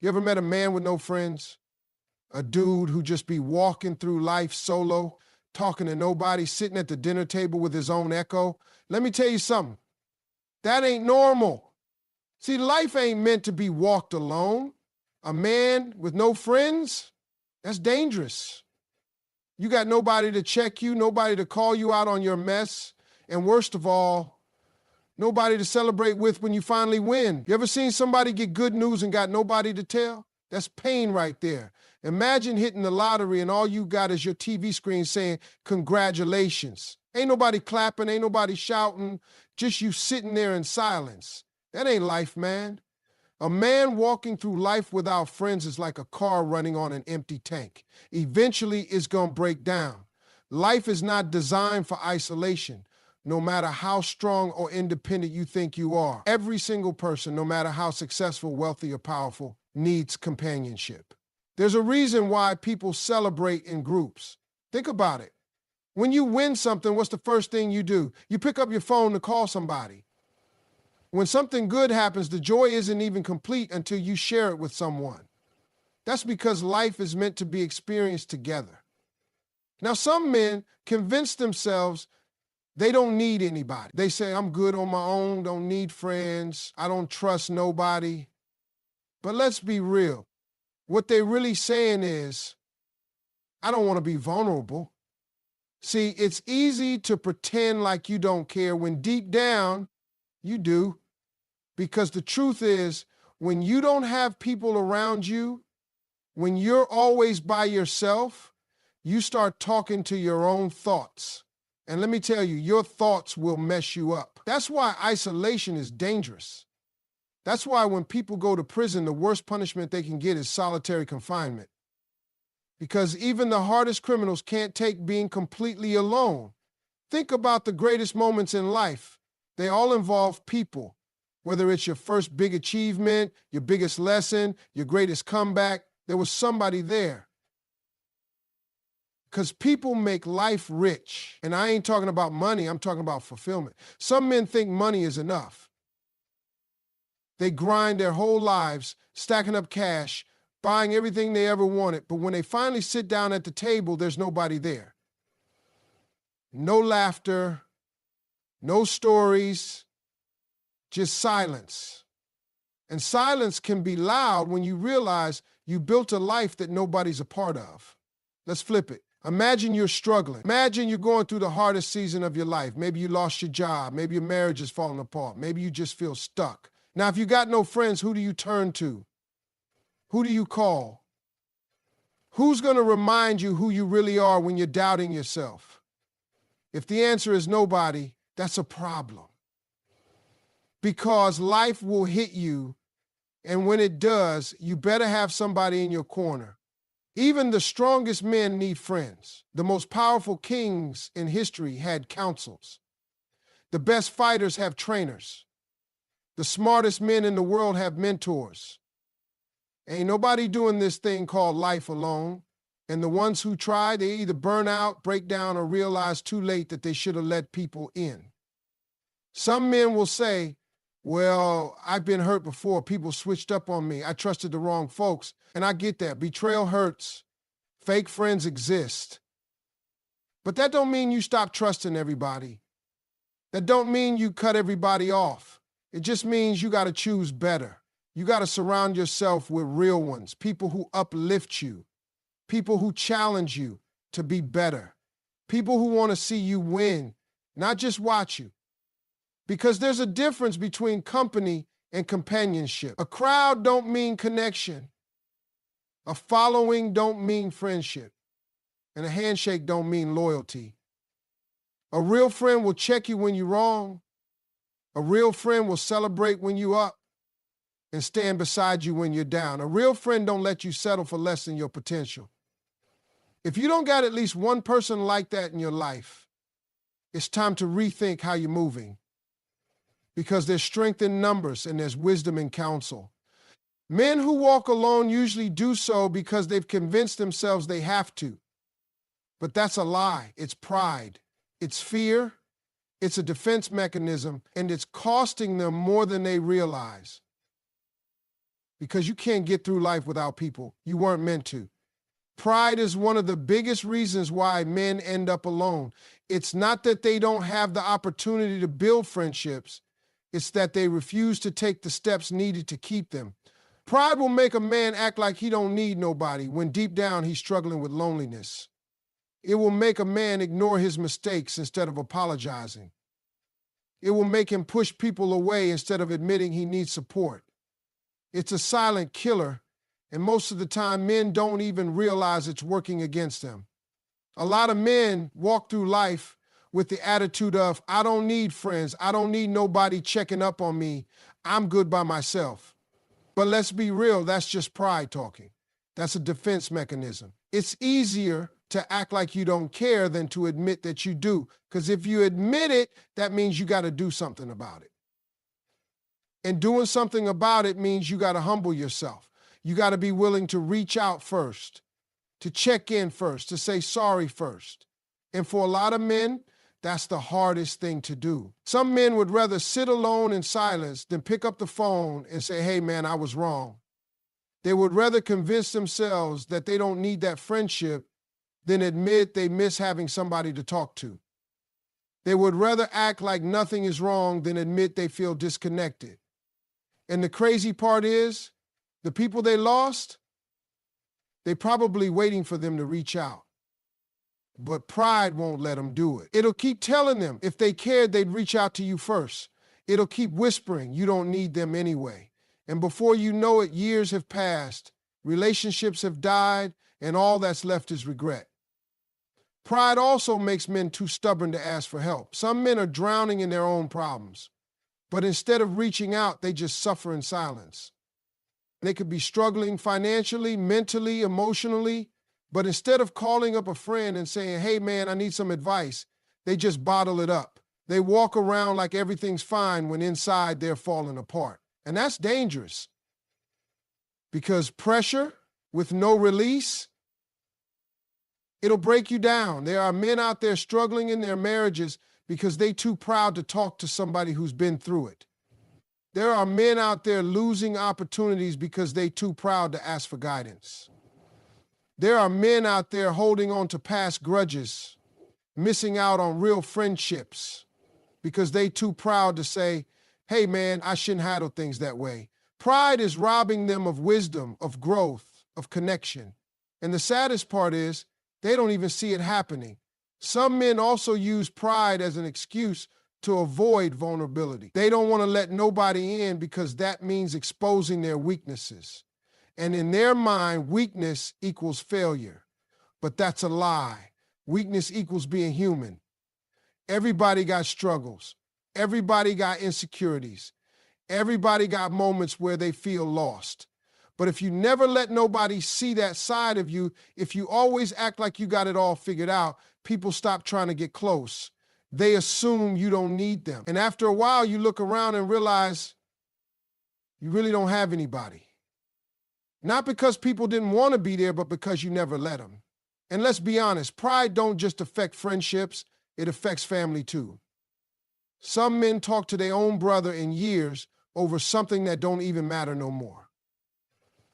You ever met a man with no friends? A dude who just be walking through life solo, talking to nobody, sitting at the dinner table with his own echo? Let me tell you something. That ain't normal. See, life ain't meant to be walked alone. A man with no friends, that's dangerous. You got nobody to check you, nobody to call you out on your mess, and worst of all, nobody to celebrate with when you finally win. You ever seen somebody get good news and got nobody to tell? That's pain right there. Imagine hitting the lottery and all you got is your TV screen saying, congratulations. Ain't nobody clapping, ain't nobody shouting, just you sitting there in silence. That ain't life, man. A man walking through life without friends is like a car running on an empty tank. Eventually, it's going to break down. Life is not designed for isolation, no matter how strong or independent you think you are. Every single person, no matter how successful, wealthy, or powerful, needs companionship. There's a reason why people celebrate in groups. Think about it. When you win something, what's the first thing you do? You pick up your phone to call somebody. When something good happens, the joy isn't even complete until you share it with someone. That's because life is meant to be experienced together. Now, some men convince themselves they don't need anybody. They say, I'm good on my own, don't need friends, I don't trust nobody. But let's be real. What they're really saying is, I don't want to be vulnerable. See, it's easy to pretend like you don't care when deep down, you do. Because the truth is, when you don't have people around you, when you're always by yourself, you start talking to your own thoughts. And let me tell you, your thoughts will mess you up. That's why isolation is dangerous. That's why when people go to prison, the worst punishment they can get is solitary confinement. Because even the hardest criminals can't take being completely alone. Think about the greatest moments in life. They all involve people. Whether it's your first big achievement, your biggest lesson, your greatest comeback, there was somebody there. Because people make life rich. And I ain't talking about money, I'm talking about fulfillment. Some men think money is enough. They grind their whole lives, stacking up cash, buying everything they ever wanted, but when they finally sit down at the table, there's nobody there. No laughter, no stories, just silence. And silence can be loud when you realize you built a life that nobody's a part of. Let's flip it. Imagine you're struggling. Imagine you're going through the hardest season of your life. Maybe you lost your job. Maybe your marriage is falling apart. Maybe you just feel stuck. Now, if you got no friends, who do you turn to? Who do you call? Who's going to remind you who you really are when you're doubting yourself? If the answer is nobody, that's a problem. Because life will hit you, and when it does, you better have somebody in your corner. Even the strongest men need friends. The most powerful kings in history had councils. The best fighters have trainers. The smartest men in the world have mentors. Ain't nobody doing this thing called life alone. And the ones who try, they either burn out, break down, or realize too late that they should have let people in. Some men will say, well, I've been hurt before. People switched up on me. I trusted the wrong folks. And I get that. Betrayal hurts. Fake friends exist. But that don't mean you stop trusting everybody. That don't mean you cut everybody off. It just means you got to choose better. You got to surround yourself with real ones, people who uplift you, people who challenge you to be better, people who want to see you win, not just watch you. Because there's a difference between company and companionship. A crowd don't mean connection. A following don't mean friendship. And a handshake don't mean loyalty. A real friend will check you when you're wrong. A real friend will celebrate when you're up and stand beside you when you're down. A real friend don't let you settle for less than your potential. If you don't got at least one person like that in your life, it's time to rethink how you're moving. Because there's strength in numbers and there's wisdom in counsel. Men who walk alone usually do so because they've convinced themselves they have to. But that's a lie. It's pride. It's fear. It's a defense mechanism, and it's costing them more than they realize. because you can't get through life without people. You weren't meant to. Pride is one of the biggest reasons why men end up alone. It's not that they don't have the opportunity to build friendships. It's that they refuse to take the steps needed to keep them. Pride will make a man act like he don't need nobody when deep down he's struggling with loneliness. It will make a man ignore his mistakes instead of apologizing. It will make him push people away instead of admitting he needs support. It's a silent killer, and most of the time men don't even realize it's working against them. A lot of men walk through life with the attitude of, I don't need friends, I don't need nobody checking up on me, I'm good by myself. But let's be real, that's just pride talking. That's a defense mechanism. It's easier to act like you don't care than to admit that you do. Because if you admit it, that means you got to do something about it. And doing something about it means you got to humble yourself. You got to be willing to reach out first, to check in first, to say sorry first. And for a lot of men, that's the hardest thing to do. Some men would rather sit alone in silence than pick up the phone and say, hey man, I was wrong. They would rather convince themselves that they don't need that friendship than admit they miss having somebody to talk to. They would rather act like nothing is wrong than admit they feel disconnected. And the crazy part is, the people they lost, they're probably waiting for them to reach out. But pride won't let them do it. It'll keep telling them if they cared, they'd reach out to you first. It'll keep whispering you don't need them anyway. And before you know it, years have passed, relationships have died, and all that's left is regret. Pride also makes men too stubborn to ask for help. Some men are drowning in their own problems, but instead of reaching out, they just suffer in silence. They could be struggling financially, mentally, emotionally, but instead of calling up a friend and saying, hey man, I need some advice, they just bottle it up. They walk around like everything's fine when inside they're falling apart. And that's dangerous because pressure with no release, it'll break you down. There are men out there struggling in their marriages because they're too proud to talk to somebody who's been through it. There are men out there losing opportunities because they're too proud to ask for guidance. There are men out there holding on to past grudges, missing out on real friendships because they're too proud to say, hey man, I shouldn't handle things that way. Pride is robbing them of wisdom, of growth, of connection. And the saddest part is, they don't even see it happening. Some men also use pride as an excuse to avoid vulnerability. They don't want to let nobody in because that means exposing their weaknesses. And in their mind, weakness equals failure. But that's a lie. Weakness equals being human. Everybody got struggles. Everybody got insecurities. Everybody got moments where they feel lost. But if you never let nobody see that side of you, if you always act like you got it all figured out, people stop trying to get close. They assume you don't need them. And after a while, you look around and realize you really don't have anybody. Not because people didn't want to be there, but because you never let them. And let's be honest, pride don't just affect friendships, it affects family too. Some men talk to their own brother in years over something that don't even matter no more.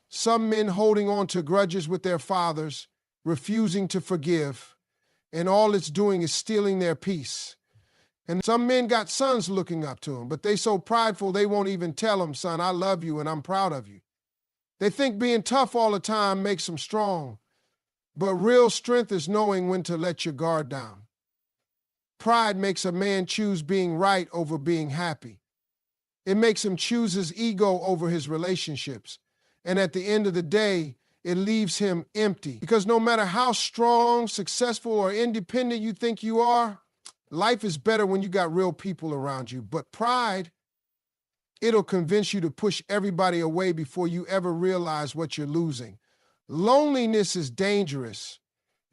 Some men holding on to grudges with their fathers, refusing to forgive, and all it's doing is stealing their peace. And some men got sons looking up to them, but they so prideful they won't even tell them, son, I love you and I'm proud of you. They think being tough all the time makes them strong, but real strength is knowing when to let your guard down. Pride makes a man choose being right over being happy. It makes him choose his ego over his relationships. And at the end of the day, it leaves him empty. Because no matter how strong, successful, or independent you think you are, life is better when you got real people around you. But pride, it'll convince you to push everybody away before you ever realize what you're losing. Loneliness is dangerous.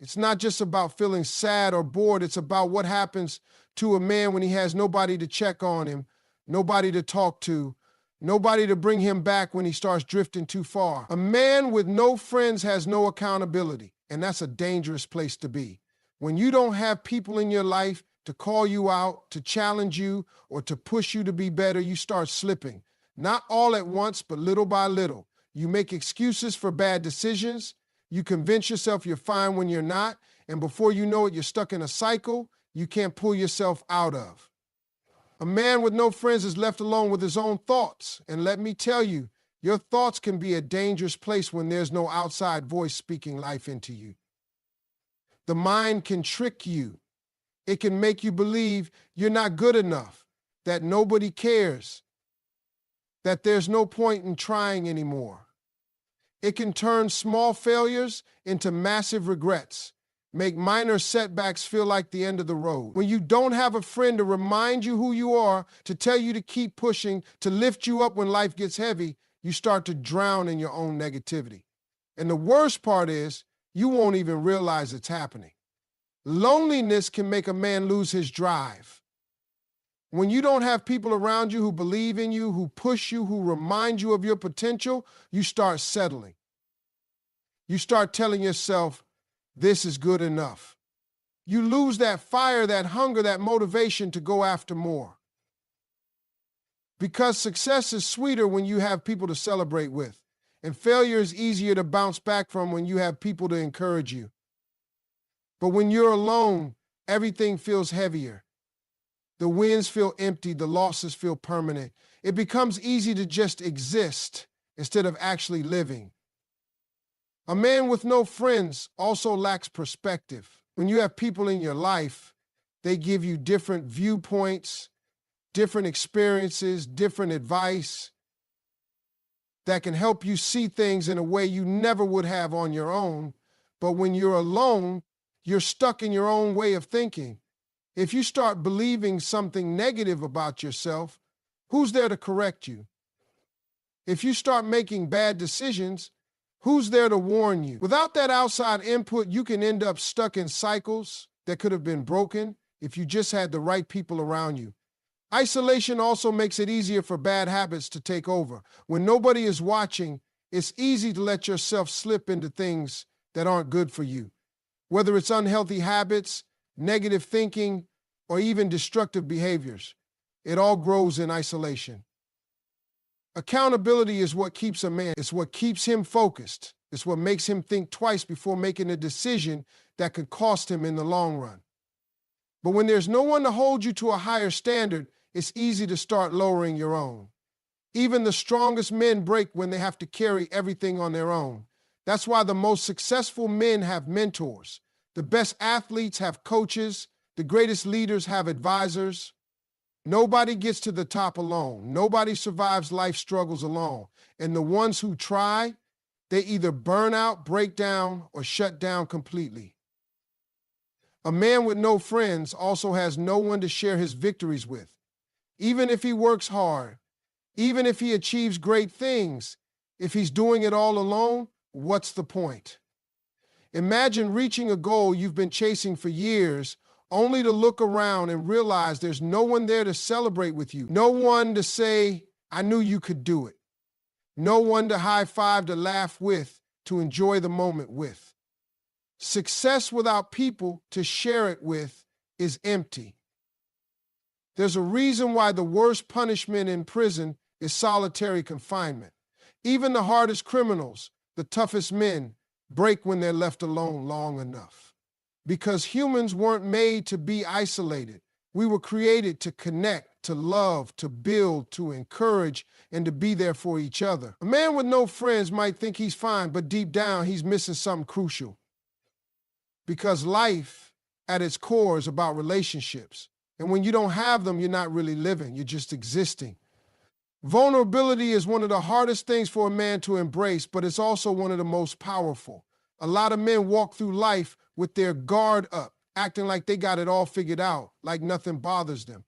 It's not just about feeling sad or bored. It's about what happens to a man when he has nobody to check on him, nobody to talk to, nobody to bring him back when he starts drifting too far. A man with no friends has no accountability, and that's a dangerous place to be. When you don't have people in your life to call you out, to challenge you, or to push you to be better, you start slipping. Not all at once, but little by little. You make excuses for bad decisions. You convince yourself you're fine when you're not. And before you know it, you're stuck in a cycle you can't pull yourself out of. A man with no friends is left alone with his own thoughts. And let me tell you, your thoughts can be a dangerous place when there's no outside voice speaking life into you. The mind can trick you. It can make you believe you're not good enough, that nobody cares, that there's no point in trying anymore. It can turn small failures into massive regrets, make minor setbacks feel like the end of the road. When you don't have a friend to remind you who you are, to tell you to keep pushing, to lift you up when life gets heavy, you start to drown in your own negativity. And the worst part is, you won't even realize it's happening. Loneliness can make a man lose his drive. When you don't have people around you who believe in you, who push you, who remind you of your potential, you start settling. You start telling yourself, this is good enough. You lose that fire, that hunger, that motivation to go after more. Because success is sweeter when you have people to celebrate with, and failure is easier to bounce back from when you have people to encourage you. But when you're alone, everything feels heavier. The wins feel empty, the losses feel permanent. It becomes easy to just exist instead of actually living. A man with no friends also lacks perspective. When you have people in your life, they give you different viewpoints, different experiences, different advice that can help you see things in a way you never would have on your own. But when you're alone, you're stuck in your own way of thinking. If you start believing something negative about yourself, who's there to correct you? If you start making bad decisions, who's there to warn you? Without that outside input, you can end up stuck in cycles that could have been broken if you just had the right people around you. Isolation also makes it easier for bad habits to take over. When nobody is watching, it's easy to let yourself slip into things that aren't good for you. Whether it's unhealthy habits, negative thinking, or even destructive behaviors, it all grows in isolation. Accountability is what keeps a man. It's what keeps him focused. It's what makes him think twice before making a decision that could cost him in the long run. But when there's no one to hold you to a higher standard, it's easy to start lowering your own. Even the strongest men break when they have to carry everything on their own. That's why the most successful men have mentors. The best athletes have coaches. The greatest leaders have advisors. Nobody gets to the top alone. Nobody survives life struggles alone. And the ones who try, they either burn out, break down, or shut down completely. A man with no friends also has no one to share his victories with. Even if he works hard, even if he achieves great things, if he's doing it all alone, what's the point? Imagine reaching a goal you've been chasing for years, only to look around and realize there's no one there to celebrate with you. No one to say, I knew you could do it. No one to high five, to laugh with, to enjoy the moment with. Success without people to share it with is empty. There's a reason why the worst punishment in prison is solitary confinement. Even the hardest criminals, the toughest men, break when they're left alone long enough. Because humans weren't made to be isolated. We were created to connect, to love, to build, to encourage, and to be there for each other. A man with no friends might think he's fine, but deep down, he's missing something crucial. Because life, at its core, is about relationships. And when you don't have them, you're not really living, you're just existing. Vulnerability is one of the hardest things for a man to embrace, but it's also one of the most powerful. A lot of men walk through life with their guard up, acting like they got it all figured out, like nothing bothers them,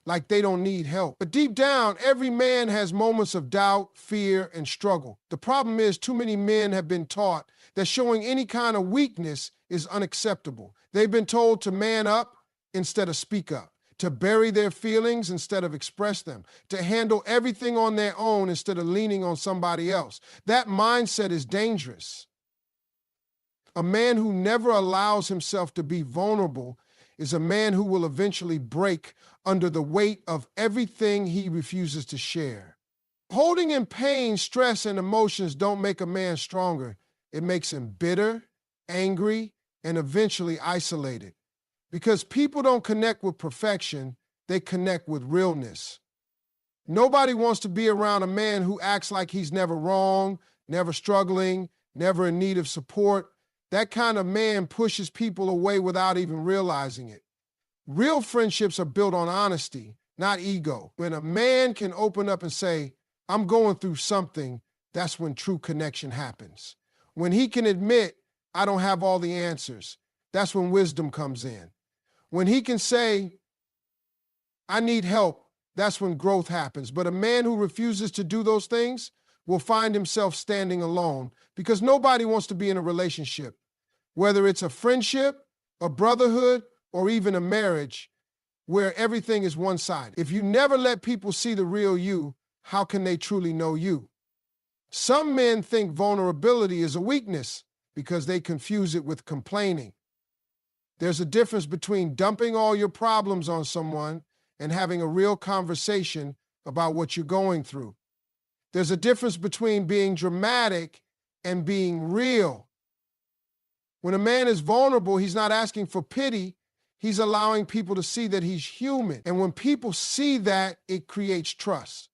like they don't need help. But deep down, every man has moments of doubt, fear, and struggle. The problem is too many men have been taught that showing any kind of weakness is unacceptable. They've been told to man up instead of speak up, to bury their feelings instead of express them, to handle everything on their own instead of leaning on somebody else. That mindset is dangerous. A man who never allows himself to be vulnerable is a man who will eventually break under the weight of everything he refuses to share. Holding in pain, stress, and emotions don't make a man stronger. It makes him bitter, angry, and eventually isolated. Because people don't connect with perfection, they connect with realness. Nobody wants to be around a man who acts like he's never wrong, never struggling, never in need of support. That kind of man pushes people away without even realizing it. Real friendships are built on honesty, not ego. When a man can open up and say, I'm going through something, that's when true connection happens. When he can admit, I don't have all the answers, that's when wisdom comes in. When he can say, I need help, that's when growth happens. But a man who refuses to do those things will find himself standing alone because nobody wants to be in a relationship. Whether it's a friendship, a brotherhood, or even a marriage where everything is one-sided. If you never let people see the real you, how can they truly know you? Some men think vulnerability is a weakness because they confuse it with complaining. There's a difference between dumping all your problems on someone and having a real conversation about what you're going through. There's a difference between being dramatic and being real. When a man is vulnerable, he's not asking for pity. He's allowing people to see that he's human. And when people see that, it creates trust.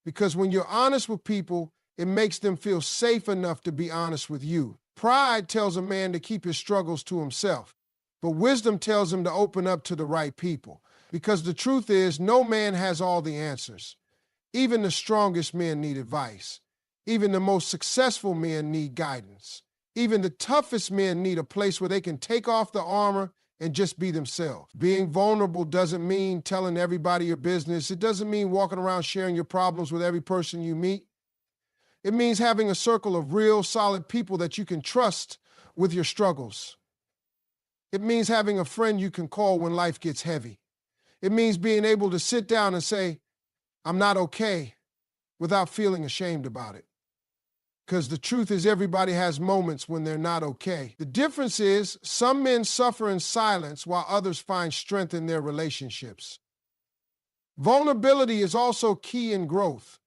Because when you're honest with people, it makes them feel safe enough to be honest with you. Pride tells a man to keep his struggles to himself, but wisdom tells him to open up to the right people. Because the truth is, no man has all the answers. Even the strongest men need advice. Even the most successful men need guidance. Even the toughest men need a place where they can take off the armor and just be themselves. Being vulnerable doesn't mean telling everybody your business. It doesn't mean walking around sharing your problems with every person you meet. It means having a circle of real, solid people that you can trust with your struggles. It means having a friend you can call when life gets heavy. It means being able to sit down and say, I'm not okay, without feeling ashamed about it. Because the truth is everybody has moments when they're not okay. The difference is some men suffer in silence while others find strength in their relationships. Vulnerability is also key in growth.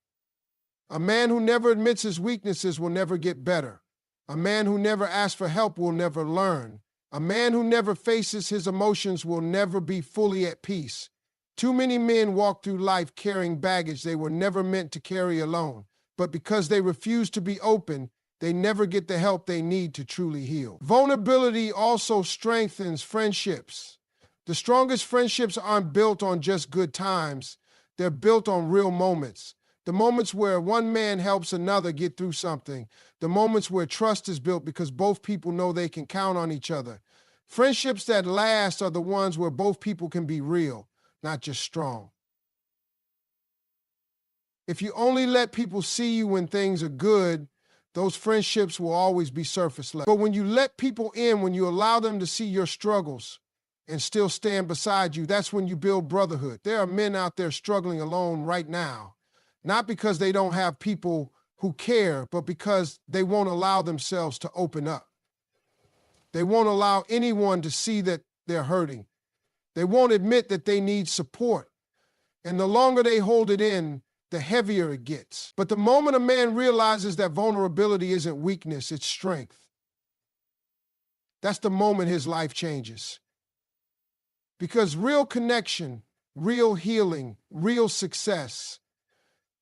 A man who never admits his weaknesses will never get better. A man who never asks for help will never learn. A man who never faces his emotions will never be fully at peace. Too many men walk through life carrying baggage they were never meant to carry alone. But because they refuse to be open, they never get the help they need to truly heal. Vulnerability also strengthens friendships. The strongest friendships aren't built on just good times. They're built on real moments. The moments where one man helps another get through something. The moments where trust is built because both people know they can count on each other. Friendships that last are the ones where both people can be real, not just strong. If you only let people see you when things are good, those friendships will always be surface level. But when you let people in, when you allow them to see your struggles and still stand beside you, that's when you build brotherhood. There are men out there struggling alone right now, not because they don't have people who care, but because they won't allow themselves to open up. They won't allow anyone to see that they're hurting. They won't admit that they need support. And the longer they hold it in, the heavier it gets. But the moment a man realizes that vulnerability isn't weakness, it's strength, that's the moment his life changes. Because real connection, real healing, real success,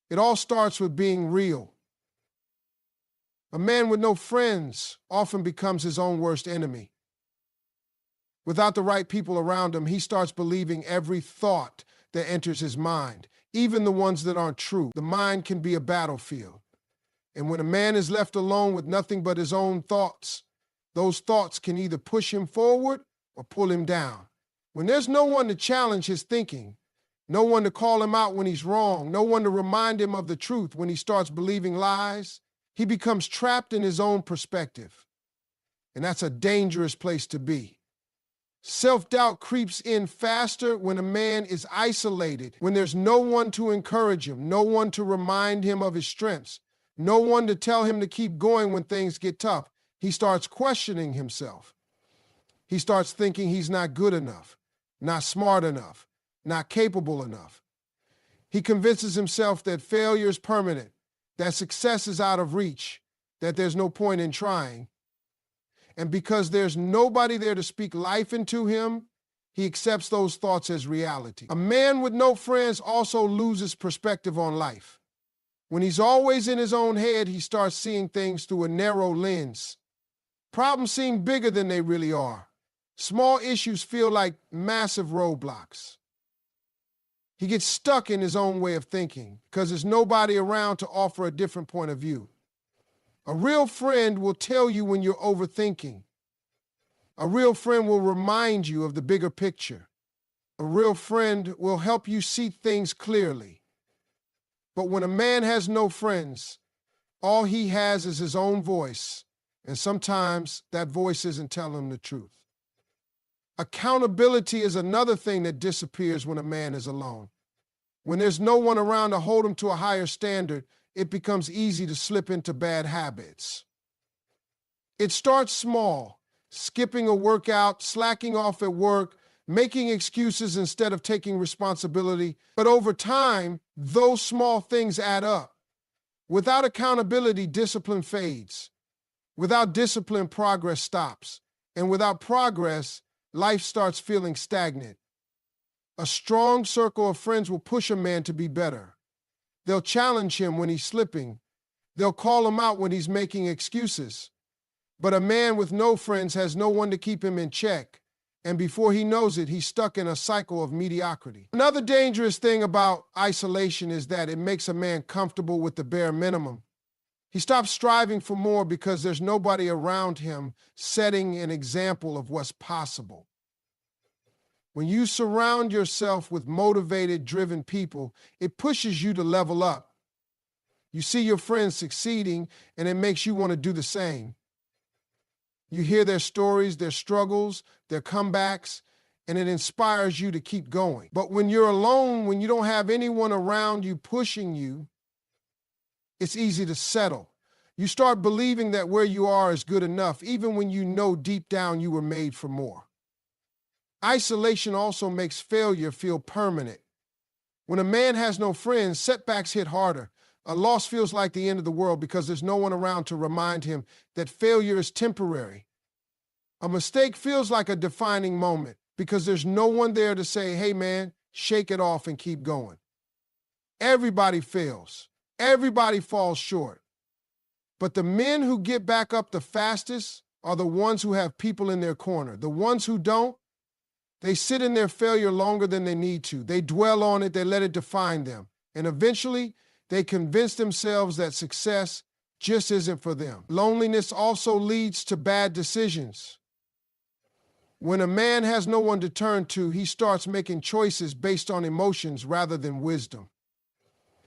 it all starts with being real. A man with no friends often becomes his own worst enemy. Without the right people around him, he starts believing every thought that enters his mind, even the ones that aren't true. The mind can be a battlefield. And when a man is left alone with nothing but his own thoughts, those thoughts can either push him forward or pull him down. When there's no one to challenge his thinking, no one to call him out when he's wrong, no one to remind him of the truth when he starts believing lies, he becomes trapped in his own perspective. And that's a dangerous place to be. Self-doubt creeps in faster when a man is isolated, when there's no one to encourage him, no one to remind him of his strengths, no one to tell him to keep going when things get tough. He starts questioning himself. He starts thinking he's not good enough, not smart enough, not capable enough. He convinces himself that failure is permanent, that success is out of reach, that there's no point in trying. And because there's nobody there to speak life into him, he accepts those thoughts as reality. A man with no friends also loses perspective on life. When he's always in his own head, he starts seeing things through a narrow lens. Problems seem bigger than they really are. Small issues feel like massive roadblocks. He gets stuck in his own way of thinking because there's nobody around to offer a different point of view. A real friend will tell you when you're overthinking. A real friend will remind you of the bigger picture. A real friend will help you see things clearly. But when a man has no friends, all he has is his own voice, and sometimes that voice isn't telling him the truth. Accountability is another thing that disappears when a man is alone. When there's no one around to hold him to a higher standard, it becomes easy to slip into bad habits. It starts small, skipping a workout, slacking off at work, making excuses instead of taking responsibility. But over time, those small things add up. Without accountability, discipline fades. Without discipline, progress stops. And without progress, life starts feeling stagnant. A strong circle of friends will push a man to be better. They'll challenge him when he's slipping. They'll call him out when he's making excuses. But a man with no friends has no one to keep him in check. And before he knows it, he's stuck in a cycle of mediocrity. Another dangerous thing about isolation is that it makes a man comfortable with the bare minimum. He stops striving for more because there's nobody around him setting an example of what's possible. When you surround yourself with motivated, driven people, it pushes you to level up. You see your friends succeeding, and it makes you want to do the same. You hear their stories, their struggles, their comebacks, and it inspires you to keep going. But when you're alone, when you don't have anyone around you pushing you, it's easy to settle. You start believing that where you are is good enough, even when you know deep down you were made for more. Isolation also makes failure feel permanent. When a man has no friends, setbacks hit harder. A loss feels like the end of the world because there's no one around to remind him that failure is temporary. A mistake feels like a defining moment because there's no one there to say, hey man, shake it off and keep going. Everybody fails. Everybody falls short. But the men who get back up the fastest are the ones who have people in their corner. The ones who don't, they sit in their failure longer than they need to. They dwell on it, they let it define them. And eventually, they convince themselves that success just isn't for them. Loneliness also leads to bad decisions. When a man has no one to turn to, he starts making choices based on emotions rather than wisdom.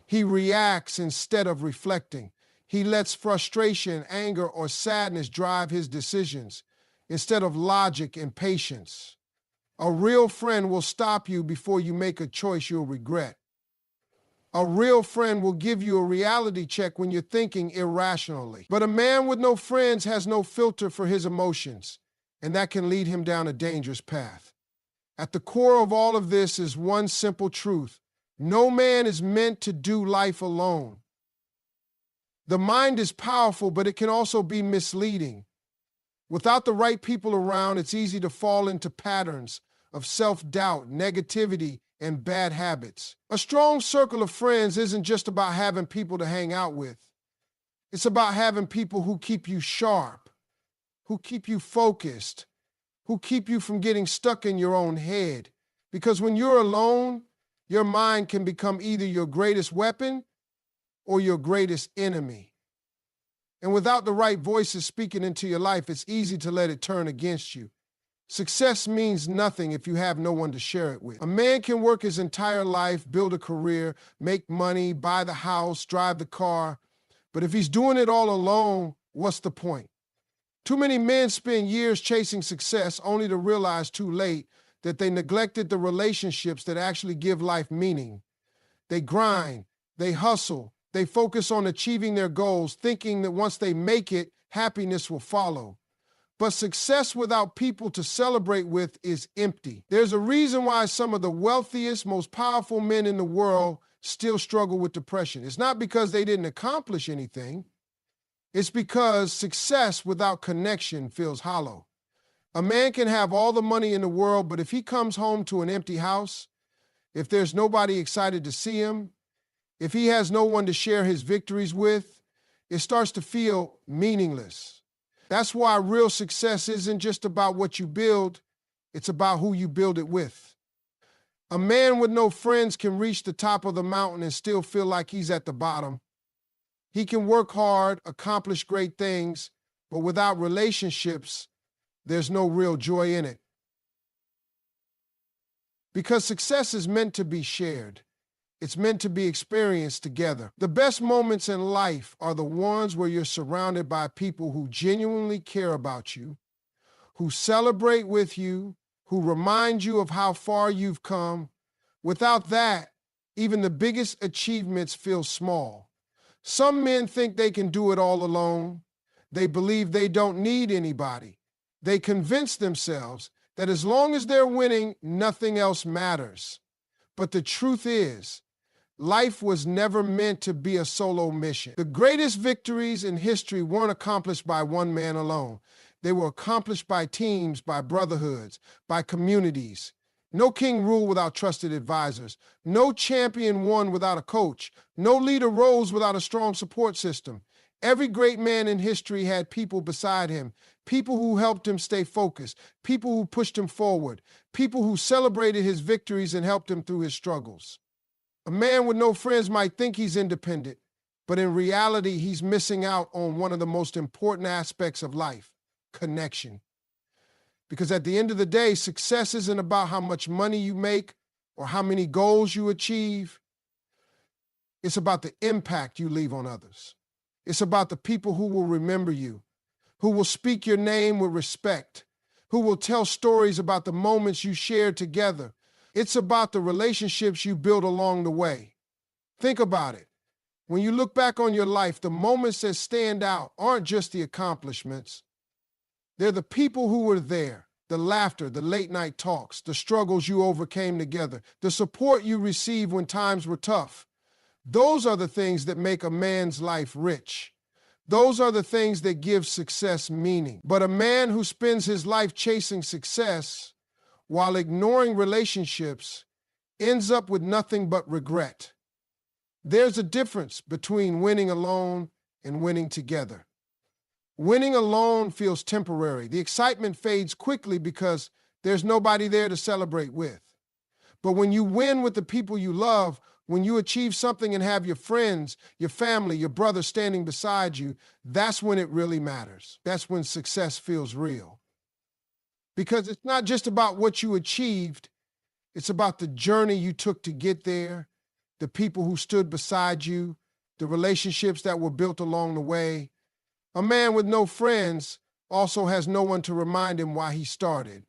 He reacts instead of reflecting. He lets frustration, anger, or sadness drive his decisions instead of logic and patience. A real friend will stop you before you make a choice you'll regret. A real friend will give you a reality check when you're thinking irrationally. But a man with no friends has no filter for his emotions, and that can lead him down a dangerous path. At the core of all of this is one simple truth. No man is meant to do life alone. The mind is powerful, but it can also be misleading. Without the right people around, it's easy to fall into patterns of self-doubt, negativity, and bad habits. A strong circle of friends isn't just about having people to hang out with. It's about having people who keep you sharp, who keep you focused, who keep you from getting stuck in your own head. Because when you're alone, your mind can become either your greatest weapon or your greatest enemy. And without the right voices speaking into your life, it's easy to let it turn against you. Success means nothing if you have no one to share it with. A man can work his entire life, build a career, make money, buy the house, drive the car. But if he's doing it all alone, what's the point? Too many men spend years chasing success only to realize too late that they neglected the relationships that actually give life meaning. They grind, they hustle, they focus on achieving their goals, thinking that once they make it, happiness will follow. But success without people to celebrate with is empty. There's a reason why some of the wealthiest, most powerful men in the world still struggle with depression. It's not because they didn't accomplish anything. It's because success without connection feels hollow. A man can have all the money in the world, but if he comes home to an empty house, if there's nobody excited to see him, if he has no one to share his victories with, it starts to feel meaningless. That's why real success isn't just about what you build, it's about who you build it with. A man with no friends can reach the top of the mountain and still feel like he's at the bottom. He can work hard, accomplish great things, but without relationships, there's no real joy in it. Because success is meant to be shared. It's meant to be experienced together. The best moments in life are the ones where you're surrounded by people who genuinely care about you, who celebrate with you, who remind you of how far you've come. Without that, even the biggest achievements feel small. Some men think they can do it all alone. They believe they don't need anybody. They convince themselves that as long as they're winning, nothing else matters. But the truth is, life was never meant to be a solo mission. The greatest victories in history weren't accomplished by one man alone. They were accomplished by teams, by brotherhoods, by communities. No king ruled without trusted advisors. No champion won without a coach. No leader rose without a strong support system. Every great man in history had people beside him, people who helped him stay focused, people who pushed him forward, people who celebrated his victories and helped him through his struggles. A man with no friends might think he's independent, but in reality, he's missing out on one of the most important aspects of life: connection. Because at the end of the day, success isn't about how much money you make or how many goals you achieve. It's about the impact you leave on others. It's about the people who will remember you, who will speak your name with respect, who will tell stories about the moments you shared together. It's about the relationships you built along the way. Think about it. When you look back on your life, the moments that stand out aren't just the accomplishments. They're the people who were there, the laughter, the late-night talks, the struggles you overcame together, the support you received when times were tough. Those are the things that make a man's life rich. Those are the things that give success meaning. But a man who spends his life chasing success while ignoring relationships ends up with nothing but regret. There's a difference between winning alone and winning together. Winning alone feels temporary. The excitement fades quickly because there's nobody there to celebrate with. But when you win with the people you love, when you achieve something and have your friends, your family, your brother standing beside you, that's when it really matters. That's when success feels real. Because it's not just about what you achieved, it's about the journey you took to get there, the people who stood beside you, the relationships that were built along the way. A man with no friends also has no one to remind him why he started.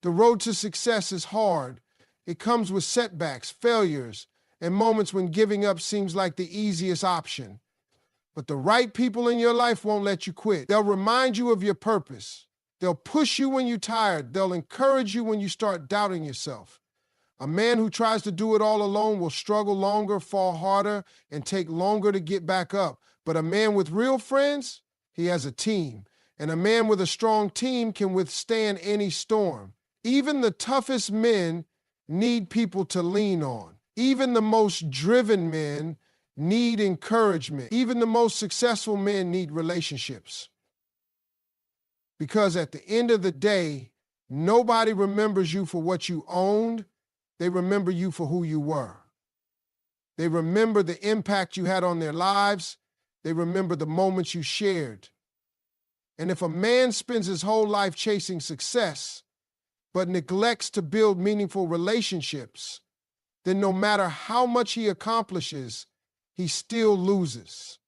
The road to success is hard. It comes with setbacks, failures, and moments when giving up seems like the easiest option. But the right people in your life won't let you quit. They'll remind you of your purpose. They'll push you when you're tired. They'll encourage you when you start doubting yourself. A man who tries to do it all alone will struggle longer, fall harder, and take longer to get back up. But a man with real friends, he has a team. And a man with a strong team can withstand any storm. Even the toughest men need people to lean on. Even the most driven men need encouragement. Even the most successful men need relationships. Because at the end of the day, nobody remembers you for what you owned. They remember you for who you were. They remember the impact you had on their lives. They remember the moments you shared. And if a man spends his whole life chasing success, but neglects to build meaningful relationships, then no matter how much he accomplishes, he still loses.